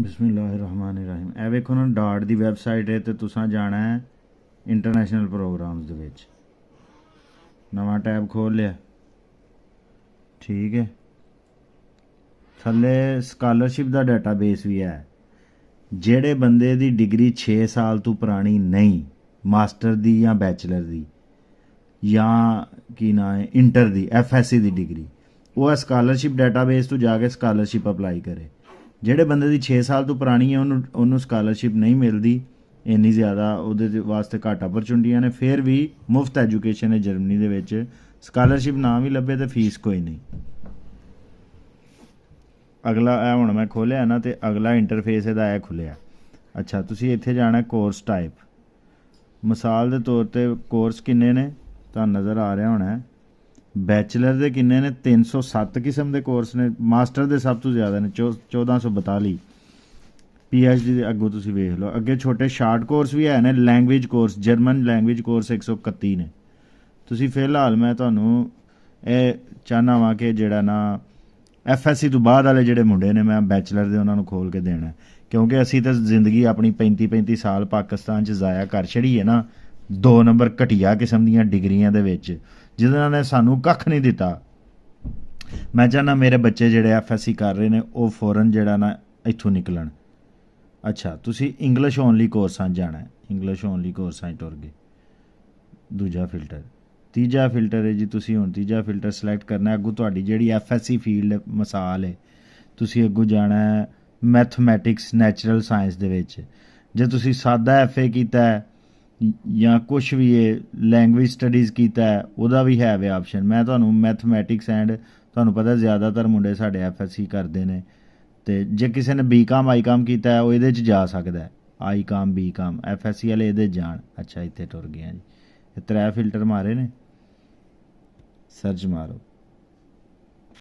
बिस्मिल्लाहिर्रहमानिर्रहीम। ए वेखो ना डाट दी वैबसाइट है तो तुसां जाना है इंटरनेशनल प्रोग्राम्स दे विच। नवा टैब खोल लिया, ठीक है। थल्ले स्कॉलरशिप दा डाटाबेस भी है। जेड़े बंदे दी डिग्री 6 साल तो पुरानी नहीं, मास्टर दी या बैचलर दी या की ना है इंटर दी FSC दी डिग्री, वो स्कॉलरशिप डाटाबेस तो जाके स्कॉलरशिप अप्लाई करे। ਜਿਹੜੇ ਬੰਦੇ ਦੀ 6 ਸਾਲ ਤੋਂ ਪੁਰਾਣੀ ਹੈ ਉਹਨੂੰ ਸਕਾਲਰਸ਼ਿਪ ਨਹੀਂ ਮਿਲਦੀ ਇੰਨੀ ਜ਼ਿਆਦਾ, ਉਹਦੇ ਵਾਸਤੇ ਘੱਟ ਅਪਰਚੁਨਿਟੀਆਂ ਨੇ। ਫਿਰ ਵੀ ਮੁਫਤ ਐਜੂਕੇਸ਼ਨ ਹੈ ਜਰਮਨੀ ਦੇ ਵਿੱਚ। ਸਕਾਲਰਸ਼ਿਪ ਨਾ ਵੀ ਲੱਭੇ ਤਾਂ ਫੀਸ ਕੋਈ ਨਹੀਂ। ਅਗਲਾ ਇਹ ਹੁਣ ਮੈਂ ਖੋਲ੍ਹਿਆ ਨਾ ਤੇ ਅਗਲਾ ਇੰਟਰਫੇਸ ਇਹਦਾ ਇਹ ਖੁੱਲਿਆ। ਅੱਛਾ, ਤੁਸੀਂ ਇੱਥੇ ਜਾਣਾ ਕੋਰਸ ਟਾਈਪ। ਮਿਸਾਲ ਦੇ ਤੌਰ ਤੇ ਕੋਰਸ ਕਿੰਨੇ ਨੇ ਤੁਹਾਨੂੰ ਨਜ਼ਰ ਆ ਰਿਹਾ ਹੋਣਾ। बैचलर के किन्ने ने 307 किस्म के कोर्स ने, मास्टर के सब तो ज़्यादा ने 1442। PhD के अगों तुसीं वेख लो। अगे छोटे शार्ट कोर्स भी है ने, language course German language course 131 ने। तुसीं फिलहाल मैं तुहानूं ये चाहना वा कि जिहड़ा ना FSC तो बाद वाले जिहड़े मुंडे ने मैं बैचलर दे उन्हां नूं खोल के देना, क्योंकि असीं तो जिंदगी अपनी 35-35 साल पाकिस्तान च ज़ाया कर छड़ी है ना 2 नंबर घटिया किस्म दीयां डिग्रियां दे विच, जिन्होंने ने सानू कख नहीं दिता। मैं चाहना मेरे बच्चे जिहड़े FSC कर रहे हैं वो फौरन जिहड़ा ना इत्थों निकलन। अच्छा, तुसी इंग्लिश ओनली कोर्सां जाना है, इंग्लिश ओनली कोर्सां टुर गए। दूजा फिल्टर, तीजा फिल्टर है जी। तुसी हुण तीजा फिल्टर सिलेक्ट करना है। अगों तुहाडी जिहड़ी FSC फील्ड मिसाल है, तुसी अगों जाना है मैथमैटिक्स नैचुरल साइंस दे विच। जे तुसी सादा FA कीता है या कुछ भी है लैंग्वेज स्टडीज़ किया है, वह भी है वे ऑप्शन। मैं तो मैथमैटिक्स एंड तुहानूं पता ज़्यादातर मुंडे साडे FSC करते हैं, तो जे किसी ने BCom ICom किया है वो ये जा सकता है। ICom BCom FSC वाले ये जान। अच्छा, इत्थे टुर गए जी। 3 फिल्टर मारे ने, सर्च मारो।